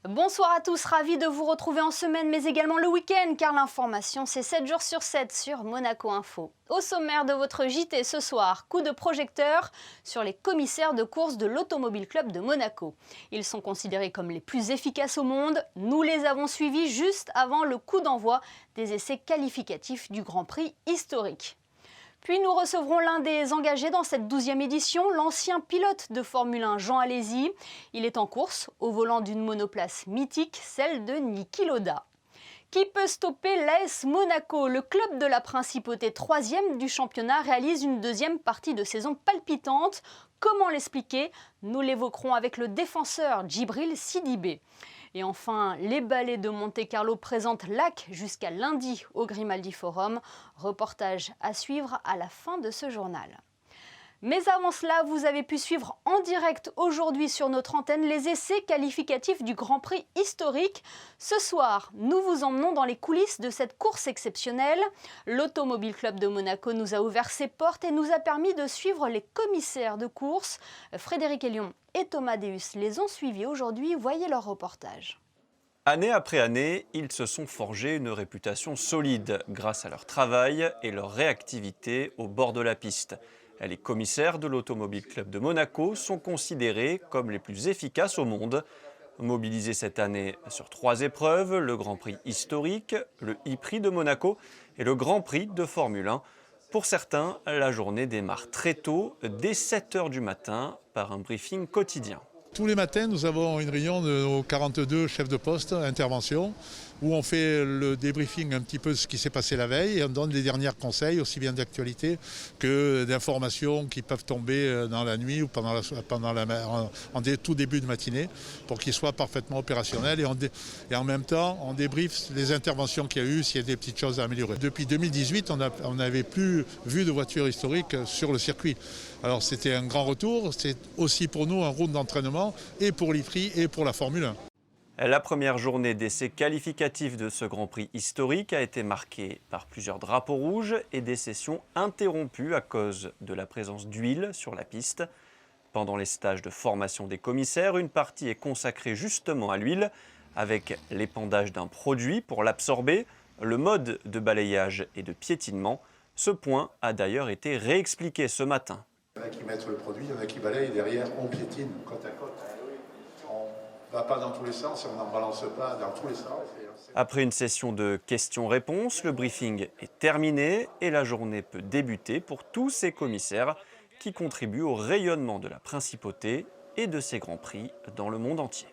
Bonsoir à tous, ravi de vous retrouver en semaine mais également le week-end car l'information c'est 7 jours sur 7 sur Monaco Info. Au sommaire de votre JT ce soir, coup de projecteur sur les commissaires de course de l'Automobile Club de Monaco. Ils sont considérés comme les plus efficaces au monde. Nous les avons suivis juste avant le coup d'envoi des essais qualificatifs du Grand Prix historique. Puis nous recevrons l'un des engagés dans cette 12e édition, l'ancien pilote de Formule 1 Jean Alesi. Il est en course au volant d'une monoplace mythique, celle de Niki Lauda. Qui peut stopper l'AS Monaco? Le club de la Principauté 3e du championnat réalise une deuxième partie de saison palpitante. Comment l'expliquer? Nous l'évoquerons avec le défenseur Djibril Sidibé. Et enfin, les ballets de Monte-Carlo présentent l'AC jusqu'à lundi au Grimaldi Forum. Reportage à suivre à la fin de ce journal. Mais avant cela, vous avez pu suivre en direct aujourd'hui sur notre antenne les essais qualificatifs du Grand Prix historique. Ce soir, nous vous emmenons dans les coulisses de cette course exceptionnelle. L'Automobile Club de Monaco nous a ouvert ses portes et nous a permis de suivre les commissaires de course. Frédéric Elion et Thomas Deus les ont suivis aujourd'hui. Voyez leur reportage. Année après année, ils se sont forgés une réputation solide grâce à leur travail et leur réactivité au bord de la piste. Les commissaires de l'Automobile Club de Monaco sont considérés comme les plus efficaces au monde. Mobilisés cette année sur 3 épreuves, le Grand Prix historique, le e-Prix de Monaco et le Grand Prix de Formule 1. Pour certains, la journée démarre très tôt, dès 7 h du matin, par un briefing quotidien. Tous les matins, nous avons une réunion de nos 42 chefs de poste, intervention, où on fait le débriefing un petit peu de ce qui s'est passé la veille et on donne les derniers conseils, aussi bien d'actualité que d'informations qui peuvent tomber dans la nuit ou en tout début de matinée pour qu'ils soient parfaitement opérationnels. Et en même temps, on débriefe les interventions qu'il y a eu, s'il y a des petites choses à améliorer. Depuis 2018, on n'avait plus vu de voitures historiques sur le circuit. Alors c'était un grand retour, c'est aussi pour nous un round d'entraînement et pour l'e-Prix et pour la Formule 1. La première journée d'essais qualificatifs de ce Grand Prix historique a été marquée par plusieurs drapeaux rouges et des sessions interrompues à cause de la présence d'huile sur la piste. Pendant les stages de formation des commissaires, une partie est consacrée justement à l'huile, avec l'épandage d'un produit pour l'absorber, le mode de balayage et de piétinement. Ce point a d'ailleurs été réexpliqué ce matin. Il y en a qui mettent le produit, il y en a qui balayent et derrière on piétine côte à côte. On ne va pas dans tous les sens et on n'en balance pas dans tous les sens. Après une session de questions-réponses, le briefing est terminé et la journée peut débuter pour tous ces commissaires qui contribuent au rayonnement de la Principauté et de ses grands prix dans le monde entier.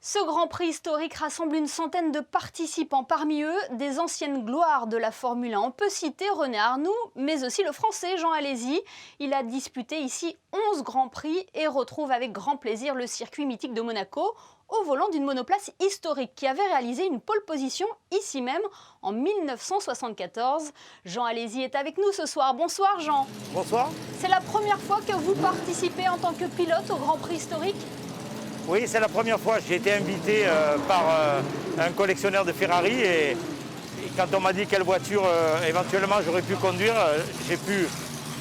Ce Grand Prix historique rassemble une centaine de participants, parmi eux des anciennes gloires de la Formule 1. On peut citer René Arnoux, mais aussi le Français Jean Alesi. Il a disputé ici 11 Grands Prix et retrouve avec grand plaisir le circuit mythique de Monaco au volant d'une monoplace historique qui avait réalisé une pole position ici même en 1974. Jean Alesi est avec nous ce soir. Bonsoir Jean. Bonsoir. C'est la première fois que vous participez en tant que pilote au Grand Prix historique ? Oui, c'est la première fois. J'ai été invité par un collectionneur de Ferrari et quand on m'a dit quelle voiture éventuellement j'aurais pu conduire, j'ai pu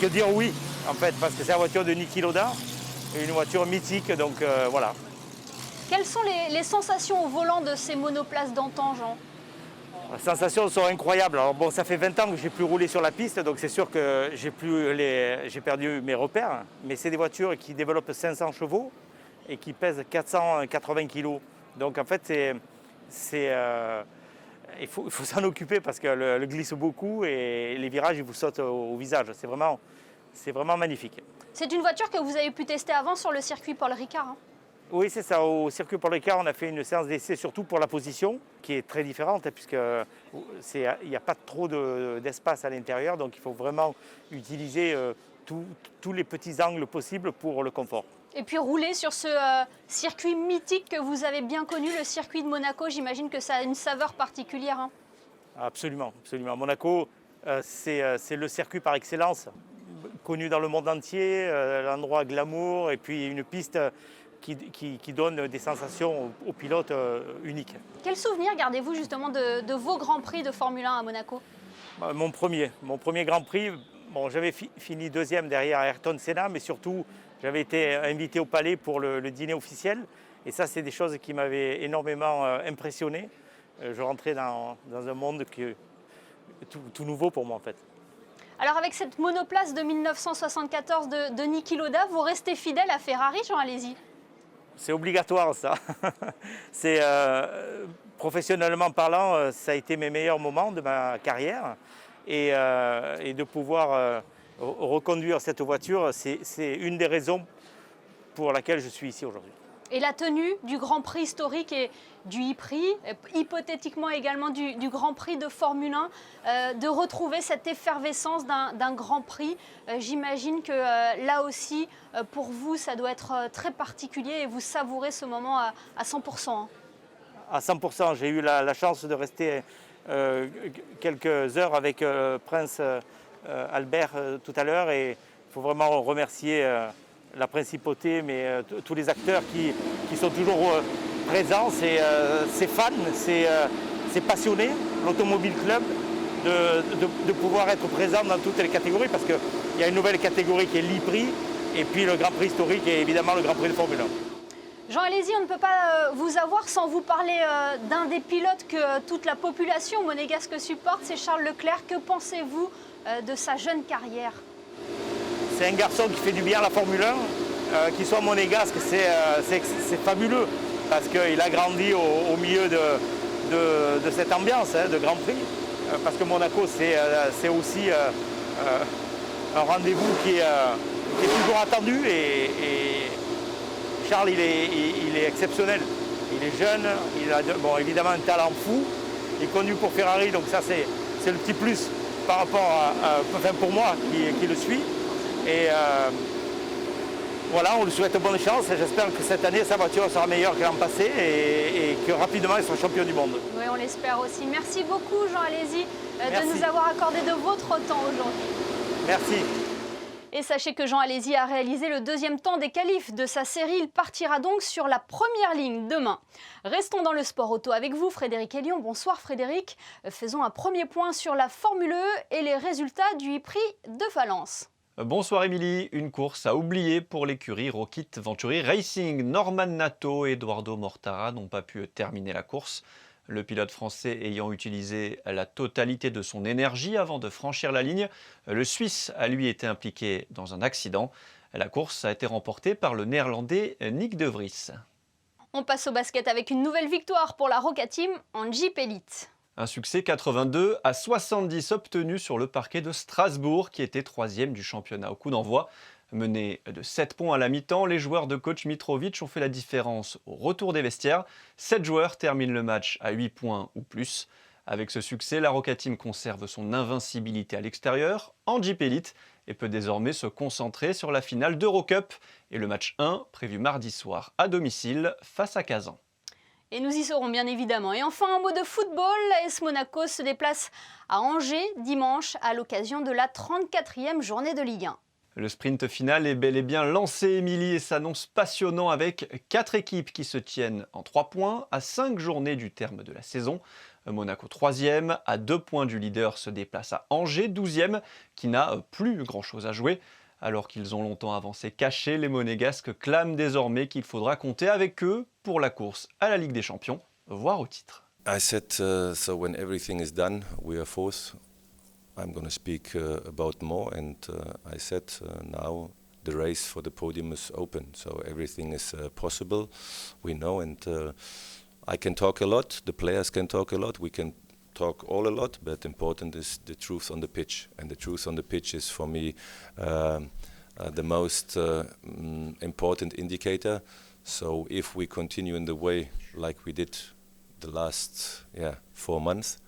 que dire oui en fait parce que c'est la voiture de Niki Lauda, une voiture mythique donc voilà. Quelles sont les sensations au volant de ces monoplaces d'antan, Jean ? Les sensations sont incroyables. Alors bon, ça fait 20 ans que j'ai plus roulé sur la piste, donc c'est sûr que j'ai perdu mes repères, mais c'est des voitures qui développent 500 chevaux. Et qui pèse 480 kg. Donc en fait, il faut s'en occuper parce qu'elle glisse beaucoup et les virages ils vous sautent au visage. C'est vraiment magnifique. C'est une voiture que vous avez pu tester avant sur le circuit Paul Ricard. Oui, c'est ça. Au circuit Paul Ricard, on a fait une séance d'essai surtout pour la position, qui est très différente, puisqu'il n'y a pas trop d'espace à l'intérieur. Donc il faut vraiment utiliser tous les petits angles possibles pour le confort. Et puis rouler sur ce circuit mythique que vous avez bien connu, le circuit de Monaco, j'imagine que ça a une saveur particulière. Hein. Absolument, absolument. Monaco, c'est le circuit par excellence, connu dans le monde entier, l'endroit glamour et puis une piste qui donne des sensations aux pilotes uniques. Quel souvenir gardez-vous justement de vos Grands Prix de Formule 1 à Monaco ? Mon premier Grand Prix, bon, j'avais fini deuxième derrière Ayrton Senna, mais surtout j'avais été invité au Palais pour le dîner officiel Et ça, c'est des choses qui m'avaient énormément impressionné. Je rentrais dans un monde tout nouveau pour moi en fait. Alors avec cette monoplace de 1974 de Niki Lauda, vous restez fidèle à Ferrari, Jean Alesi? C'est obligatoire ça. C'est, professionnellement parlant, ça a été mes meilleurs moments de ma carrière. Et de pouvoir reconduire cette voiture, c'est une des raisons pour laquelle je suis ici aujourd'hui. Et la tenue du Grand Prix historique et du e-Prix, hypothétiquement également du Grand Prix de Formule 1, de retrouver cette effervescence d'un Grand Prix, j'imagine que là aussi, pour vous, ça doit être très particulier et vous savourez ce moment à 100%. Hein. À 100%, j'ai eu la chance de rester quelques heures avec Prince Albert tout à l'heure et il faut vraiment remercier la principauté, mais tous les acteurs qui sont toujours présents, c'est fans, c'est passionné, l'Automobile Club, de pouvoir être présent dans toutes les catégories parce qu'il y a une nouvelle catégorie qui est l'e-Prix et puis le Grand Prix historique et évidemment le Grand Prix de Formule 1. Jean Alesi, on ne peut pas vous avoir sans vous parler d'un des pilotes que toute la population monégasque supporte, c'est Charles Leclerc. Que pensez-vous de sa jeune carrière? C'est un garçon qui fait du bien à la Formule 1, qu'il soit monégasque, c'est fabuleux parce qu'il a grandi au milieu de cette ambiance de Grand Prix. Parce que Monaco, c'est aussi un rendez-vous qui est toujours attendu et Charles, il est exceptionnel. Il est jeune, il a évidemment un talent fou. Il est connu pour Ferrari, donc ça c'est le petit plus par rapport pour moi qui le suis. Et voilà, on lui souhaite bonne chance et j'espère que cette année sa voiture sera meilleure que l'an passé et que rapidement il sera champion du monde. Oui, on l'espère aussi. Merci beaucoup Jean Alesi de nous Merci. avoir accordé de votre temps aujourd'hui. Merci. Et sachez que Jean Alesi a réalisé le deuxième temps des qualifs de sa série. Il partira donc sur la première ligne demain. Restons dans le sport auto avec vous, Frédéric Elion. Bonsoir Frédéric. Faisons un premier point sur la Formule E et les résultats du e-Prix de Valence. Bonsoir Émilie, une course à oublier pour l'écurie Rocket Venturi Racing. Norman Nato et Eduardo Mortara n'ont pas pu terminer la course. Le pilote français ayant utilisé la totalité de son énergie avant de franchir la ligne, le Suisse a lui été impliqué dans un accident. La course a été remportée par le néerlandais Nick de Vries. On passe au basket avec une nouvelle victoire pour la Roca Team en Jeep Elite. Un succès 82-70 obtenu sur le parquet de Strasbourg, qui était troisième du championnat au coup d'envoi. Menés de 7 points à la mi-temps, les joueurs de coach Mitrovic ont fait la différence au retour des vestiaires. 7 joueurs terminent le match à 8 points ou plus. Avec ce succès, la Roca Team conserve son invincibilité à l'extérieur, en Jeep Elite, et peut désormais se concentrer sur la finale d'Eurocup et le match 1 prévu mardi soir à domicile face à Kazan. Et nous y serons bien évidemment. Et enfin, un mot de football, l'AS Monaco se déplace à Angers dimanche à l'occasion de la 34e journée de Ligue 1. Le sprint final est bel et bien lancé, Émilie, et s'annonce passionnant avec 4 équipes qui se tiennent en 3 points à 5 journées du terme de la saison. Monaco 3e, à 2 points du leader, se déplace à Angers 12e, qui n'a plus grand-chose à jouer. Alors qu'ils ont longtemps avancé cachés, les Monégasques clament désormais qu'il faudra compter avec eux pour la course à la Ligue des Champions, voire au titre. I said, so when everything is done, we are fourth. I'm going to speak about more, and I said now the race for the podium is open, so everything is possible. We know, and I can talk a lot. The players can talk a lot. We can talk all a lot, but important is the truth on the pitch, and the truth on the pitch is for me the most important indicator. So if we continue in the way like we did the last 4 months,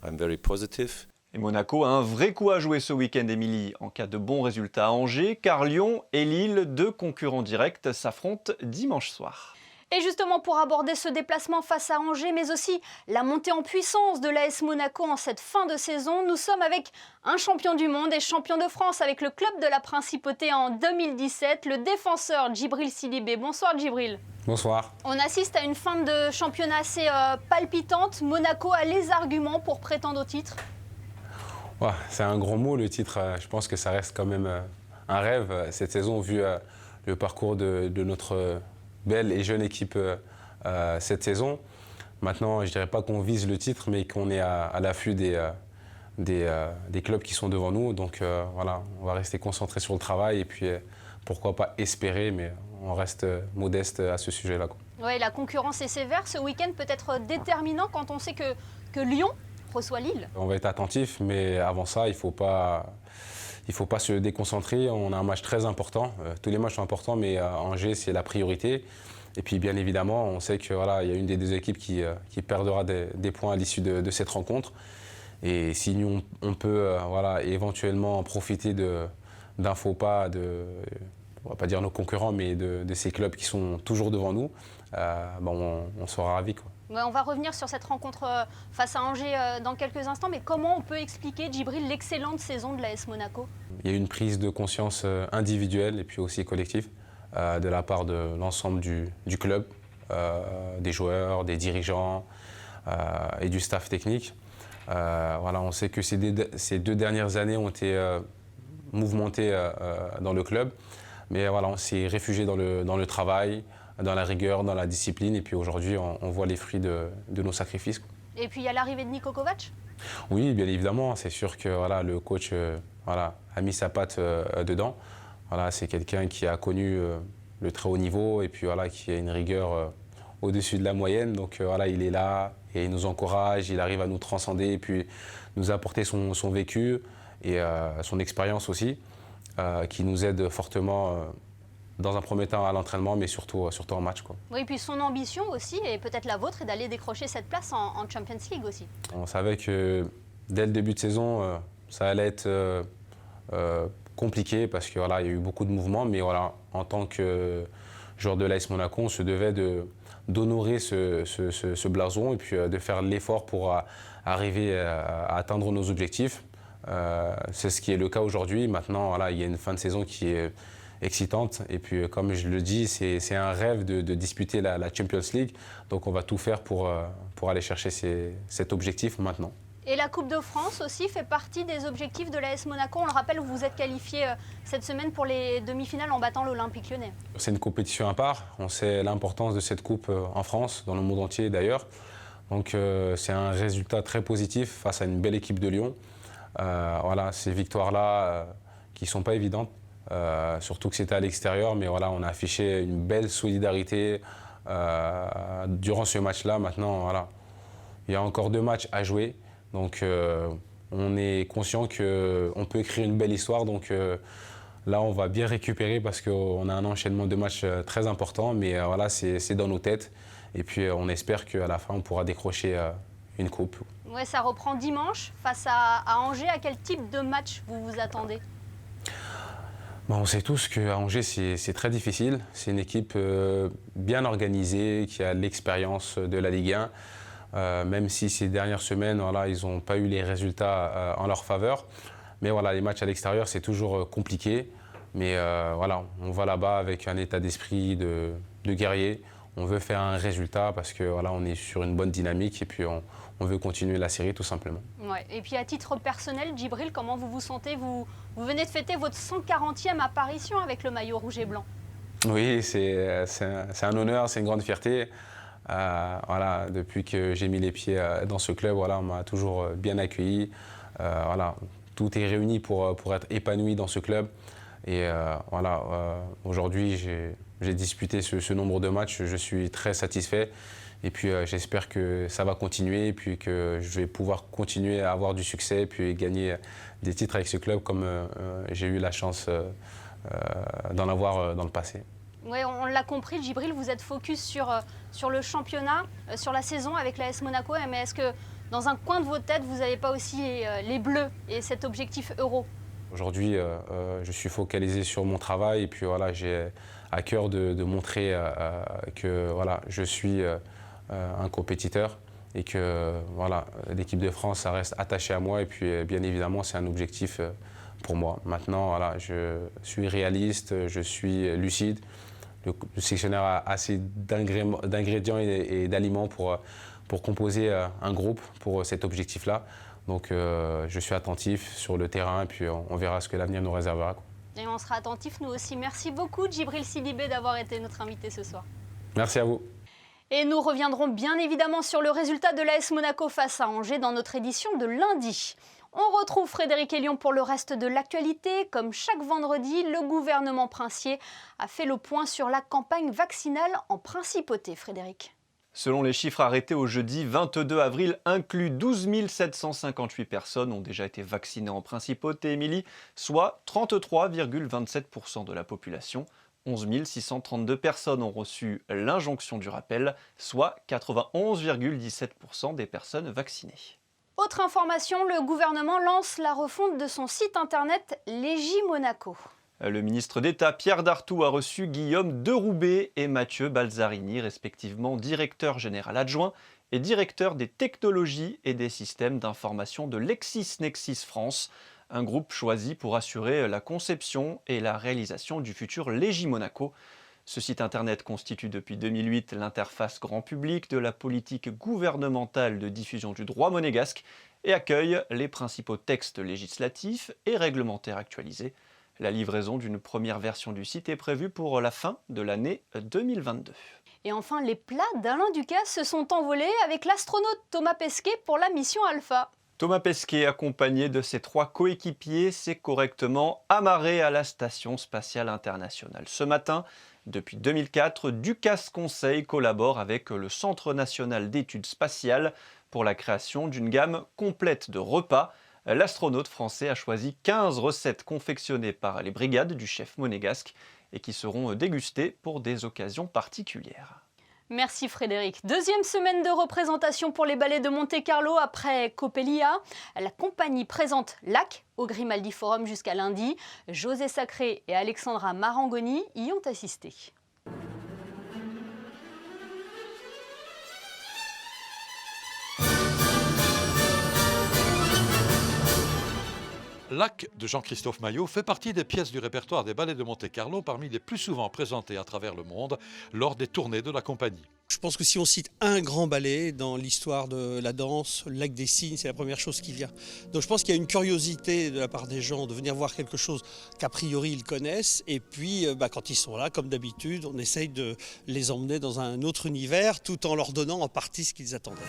I'm very positive. Et Monaco a un vrai coup à jouer ce week-end, Émilie, en cas de bons résultats à Angers, car Lyon et Lille, 2 concurrents directs, s'affrontent dimanche soir. Et justement pour aborder ce déplacement face à Angers, mais aussi la montée en puissance de l'AS Monaco en cette fin de saison, nous sommes avec un champion du monde et champion de France avec le club de la Principauté en 2017, le défenseur Djibril Sidibé. Bonsoir Djibril. Bonsoir. On assiste à une fin de championnat assez palpitante. Monaco a les arguments pour prétendre au titre. Ouais, c'est un grand mot le titre. Je pense que ça reste quand même un rêve cette saison vu le parcours de belle et jeune équipe cette saison. Maintenant, je ne dirais pas qu'on vise le titre, mais qu'on est à l'affût des clubs qui sont devant nous. Donc voilà, on va rester concentré sur le travail et puis pourquoi pas espérer, mais on reste modeste à ce sujet-là. Ouais, la concurrence est sévère. Ce week-end peut être déterminant quand on sait que Lyon reçoit Lille. On va être attentif, mais avant ça, il ne faut pas se déconcentrer. On a un match très important. Tous les matchs sont importants, mais Angers, c'est la priorité. Et puis, bien évidemment, on sait qu'il voilà, y a une des deux équipes qui perdra des points à l'issue de cette rencontre. Et si nous, on peut voilà, éventuellement profiter d'un faux pas on ne va pas dire nos concurrents, mais de ces clubs qui sont toujours devant nous, on sera ravis. Ouais, on va revenir sur cette rencontre face à Angers dans quelques instants, mais comment on peut expliquer, Djibril, l'excellente saison de l'AS Monaco? Il y a une prise de conscience individuelle et puis aussi collective de la part de l'ensemble du club, des joueurs, des dirigeants et du staff technique. Voilà, on sait que ces 2 dernières années ont été mouvementées dans le club, mais voilà, on s'est réfugié dans le travail, dans la rigueur, dans la discipline, et puis aujourd'hui, on voit les fruits de nos sacrifices. Et puis il y a l'arrivée de Niko Kovac? Oui, bien évidemment, c'est sûr que voilà, le coach a mis sa patte dedans. Voilà, c'est quelqu'un qui a connu le très haut niveau et puis voilà, qui a une rigueur au-dessus de la moyenne. Donc voilà, il est là et il nous encourage, il arrive à nous transcender et puis nous apporter son vécu et son expérience aussi, qui nous aide fortement dans un premier temps à l'entraînement, mais surtout en match, quoi. Oui, et puis son ambition aussi, et peut-être la vôtre, est d'aller décrocher cette place en Champions League aussi. On savait que dès le début de saison, ça allait être compliqué parce que voilà, il y a eu beaucoup de mouvements, mais voilà, en tant que joueur de l'AS Monaco, on se devait d'honorer ce blason et puis de faire l'effort pour arriver à atteindre nos objectifs. C'est ce qui est le cas aujourd'hui. Maintenant, voilà, il y a une fin de saison qui est excitante et puis comme je le dis, c'est un rêve de disputer la Champions League. Donc on va tout faire pour aller chercher cet objectif maintenant. Et la Coupe de France aussi fait partie des objectifs de l'AS Monaco. On le rappelle, vous vous êtes qualifié cette semaine pour les demi-finales en battant l'Olympique Lyonnais. C'est une compétition à part. On sait l'importance de cette coupe en France, dans le monde entier d'ailleurs. Donc c'est un résultat très positif face à une belle équipe de Lyon. Voilà, ces victoires-là qui ne sont pas évidentes, surtout que c'était à l'extérieur, mais voilà, on a affiché une belle solidarité durant ce match-là. Maintenant, voilà, il y a encore 2 matchs à jouer. Donc on est conscient qu'on peut écrire une belle histoire. Donc là, on va bien récupérer parce qu'on a un enchaînement de matchs très important. Mais voilà, c'est dans nos têtes. Et puis on espère qu'à la fin, on pourra décrocher une coupe. Ouais, ça reprend dimanche face à Angers. À quel type de match vous vous attendez? On sait tous qu'à Angers, c'est très difficile. C'est une équipe bien organisée, qui a l'expérience de la Ligue 1. Même si ces dernières semaines, voilà, ils n'ont pas eu les résultats en leur faveur. Mais voilà, les matchs à l'extérieur, c'est toujours compliqué. Mais voilà, on va là-bas avec un état d'esprit de guerrier. On veut faire un résultat parce que voilà, on est sur une bonne dynamique et puis on veut continuer la série tout simplement. Ouais. Et puis à titre personnel, Djibril, comment vous vous sentez? Vous venez de fêter votre 140e apparition avec le maillot rouge et blanc. Oui, c'est un honneur, c'est une grande fierté. Voilà, depuis que j'ai mis les pieds dans ce club, voilà, on m'a toujours bien accueilli. Voilà, tout est réuni pour être épanoui dans ce club. Et voilà, aujourd'hui, j'ai disputé ce nombre de matchs, je suis très satisfait. Et puis j'espère que ça va continuer et puis que je vais pouvoir continuer à avoir du succès et puis gagner des titres avec ce club comme j'ai eu la chance d'en avoir dans le passé. Oui, on l'a compris, Djibril, vous êtes focus sur le championnat, sur la saison avec l'AS Monaco. Mais est-ce que dans un coin de votre tête, vous n'avez pas aussi les Bleus et cet objectif euro? Aujourd'hui, je suis focalisé sur mon travail et puis voilà, j'ai à cœur de montrer que voilà, je suis un compétiteur et que voilà, l'équipe de France, ça reste attaché à moi et puis bien évidemment, c'est un objectif pour moi. Maintenant, voilà, je suis réaliste, je suis lucide. Le sélectionneur a assez d'ingrédients et d'aliments pour composer un groupe pour cet objectif-là. Donc je suis attentif sur le terrain et puis on verra ce que l'avenir nous réservera. Et on sera attentifs nous aussi. Merci beaucoup Djibril Sidibé d'avoir été notre invité ce soir. Merci à vous. Et nous reviendrons bien évidemment sur le résultat de l'AS Monaco face à Angers dans notre édition de lundi. On retrouve Frédéric Elion pour le reste de l'actualité. Comme chaque vendredi, le gouvernement princier a fait le point sur la campagne vaccinale en principauté. Frédéric. Selon les chiffres arrêtés au jeudi 22 avril inclus, 12 758 personnes ont déjà été vaccinées en principauté, Émilie, soit 33,27% de la population. 11 632 personnes ont reçu l'injonction du rappel, soit 91,17% des personnes vaccinées. Autre information, le gouvernement lance la refonte de son site internet Légi Monaco. Le ministre d'État Pierre Dartout a reçu Guillaume Deroubé et Mathieu Balzarini, respectivement directeur général adjoint et directeur des technologies et des systèmes d'information de LexisNexis France, un groupe choisi pour assurer la conception et la réalisation du futur Légi Monaco. Ce site internet constitue depuis 2008 l'interface grand public de la politique gouvernementale de diffusion du droit monégasque et accueille les principaux textes législatifs et réglementaires actualisés. La livraison d'une première version du site est prévue pour la fin de l'année 2022. Et enfin, les plats d'Alain Ducasse se sont envolés avec l'astronaute Thomas Pesquet pour la mission Alpha. Thomas Pesquet, accompagné de ses 3 coéquipiers, s'est correctement amarré à la Station spatiale internationale. Ce matin, depuis 2004, Ducasse Conseil collabore avec le Centre national d'études spatiales pour la création d'une gamme complète de repas. L'astronaute français a choisi 15 recettes confectionnées par les brigades du chef monégasque et qui seront dégustées pour des occasions particulières. Merci Frédéric. Deuxième semaine de représentation pour les ballets de Monte-Carlo après Coppelia. La compagnie présente Lac au Grimaldi Forum jusqu'à lundi. José Sacré et Alexandra Marangoni y ont assisté. Lac de Jean-Christophe Maillot fait partie des pièces du répertoire des ballets de Monte-Carlo parmi les plus souvent présentées à travers le monde lors des tournées de la compagnie. Je pense que si on cite un grand ballet dans l'histoire de la danse, le Lac des Cygnes, c'est la première chose qui vient. Donc je pense qu'il y a une curiosité de la part des gens de venir voir quelque chose qu'a priori ils connaissent. Et puis quand ils sont là, comme d'habitude, on essaye de les emmener dans un autre univers tout en leur donnant en partie ce qu'ils attendaient.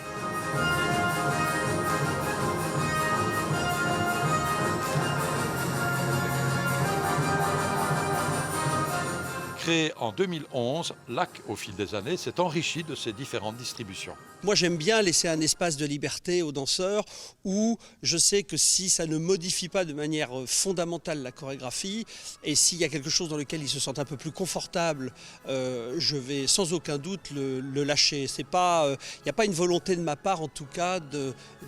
Créé en 2011, Lac, au fil des années, s'est enrichi de ses différentes distributions. Moi, j'aime bien laisser un espace de liberté aux danseurs où je sais que si ça ne modifie pas de manière fondamentale la chorégraphie et s'il y a quelque chose dans lequel ils se sentent un peu plus confortables, je vais sans aucun doute le lâcher. Il n'y a pas une volonté de ma part, en tout cas,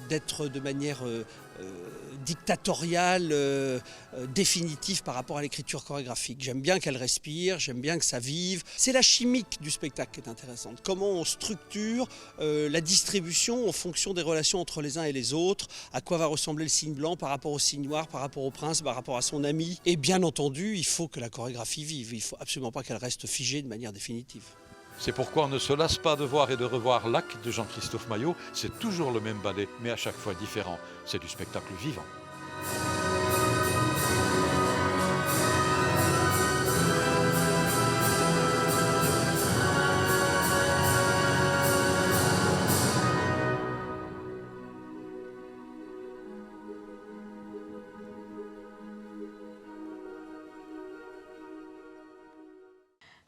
d'être de manière dictatoriale, définitive par rapport à l'écriture chorégraphique. J'aime bien qu'elle respire, j'aime bien que ça vive. C'est la chimique du spectacle qui est intéressante. Comment on structure la distribution en fonction des relations entre les uns et les autres, à quoi va ressembler le cygne blanc par rapport au cygne noir, par rapport au prince, par rapport à son ami. Et bien entendu, il faut que la chorégraphie vive. Il ne faut absolument pas qu'elle reste figée de manière définitive. C'est pourquoi on ne se lasse pas de voir et de revoir Lac de Jean-Christophe Maillot. C'est toujours le même ballet, mais à chaque fois différent. C'est du spectacle vivant.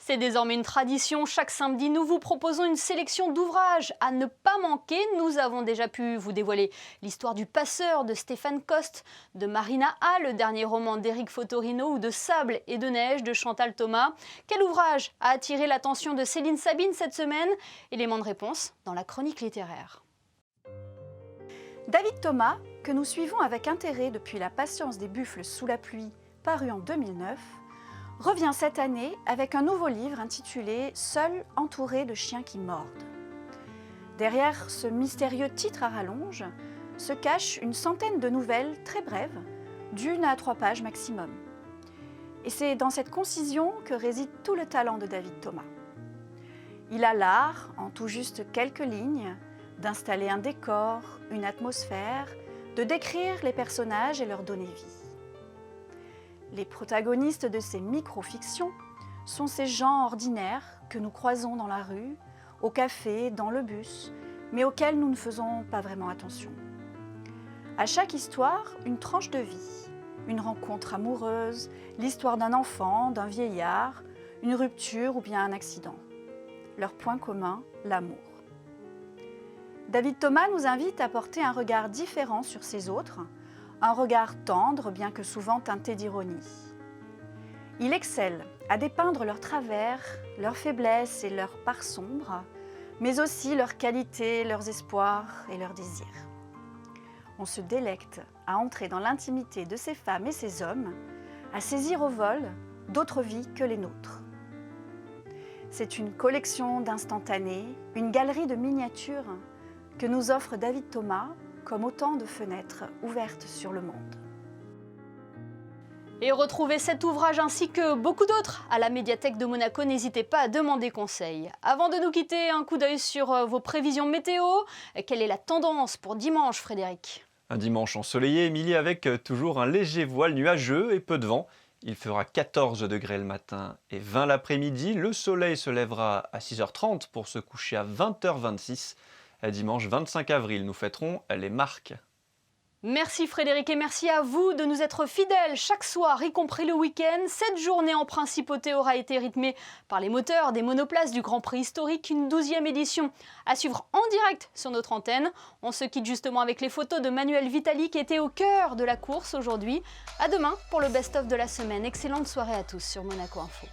C'est désormais une tradition. Chaque samedi, nous vous proposons une sélection d'ouvrages à ne pas manquer. Nous avons déjà pu vous dévoiler l'histoire du Passeur de Stéphane Coste, de Marina A, le dernier roman d'Éric Fotorino, ou de Sable et de neige de Chantal Thomas. Quel ouvrage a attiré l'attention de Céline Sabine cette semaine? Élément de réponse dans la chronique littéraire. David Thomas, que nous suivons avec intérêt depuis La patience des buffles sous la pluie, paru en 2009, revient cette année avec un nouveau livre intitulé « Seul entouré de chiens qui mordent ». Derrière ce mystérieux titre à rallonge se cache une centaine de nouvelles très brèves, d'1 à 3 pages maximum. Et c'est dans cette concision que réside tout le talent de David Thomas. Il a l'art, en tout juste quelques lignes, d'installer un décor, une atmosphère, de décrire les personnages et leur donner vie. Les protagonistes de ces micro-fictions sont ces gens ordinaires que nous croisons dans la rue, au café, dans le bus, mais auxquels nous ne faisons pas vraiment attention. À chaque histoire, une tranche de vie, une rencontre amoureuse, l'histoire d'un enfant, d'un vieillard, une rupture ou bien un accident. Leur point commun, l'amour. David Thomas nous invite à porter un regard différent sur ces autres, un regard tendre, bien que souvent teinté d'ironie. Il excelle à dépeindre leurs travers, leurs faiblesses et leurs parts sombres, mais aussi leurs qualités, leurs espoirs et leurs désirs. On se délecte à entrer dans l'intimité de ces femmes et ces hommes, à saisir au vol d'autres vies que les nôtres. C'est une collection d'instantanés, une galerie de miniatures que nous offre David Thomas comme autant de fenêtres ouvertes sur le monde. Et retrouvez cet ouvrage ainsi que beaucoup d'autres à la médiathèque de Monaco. N'hésitez pas à demander conseil. Avant de nous quitter, un coup d'œil sur vos prévisions météo. Quelle est la tendance pour dimanche, Frédéric ? Un dimanche ensoleillé, Émilie, avec toujours un léger voile nuageux et peu de vent. Il fera 14 degrés le matin et 20 l'après-midi. Le soleil se lèvera à 6h30 pour se coucher à 20h26. Dimanche 25 avril, nous fêterons les marques. Merci Frédéric et merci à vous de nous être fidèles chaque soir, y compris le week-end. Cette journée en principauté aura été rythmée par les moteurs des monoplaces du Grand Prix historique, une 12e édition à suivre en direct sur notre antenne. On se quitte justement avec les photos de Manuel Vitali qui était au cœur de la course aujourd'hui. À demain pour le best-of de la semaine. Excellente soirée à tous sur Monaco Info.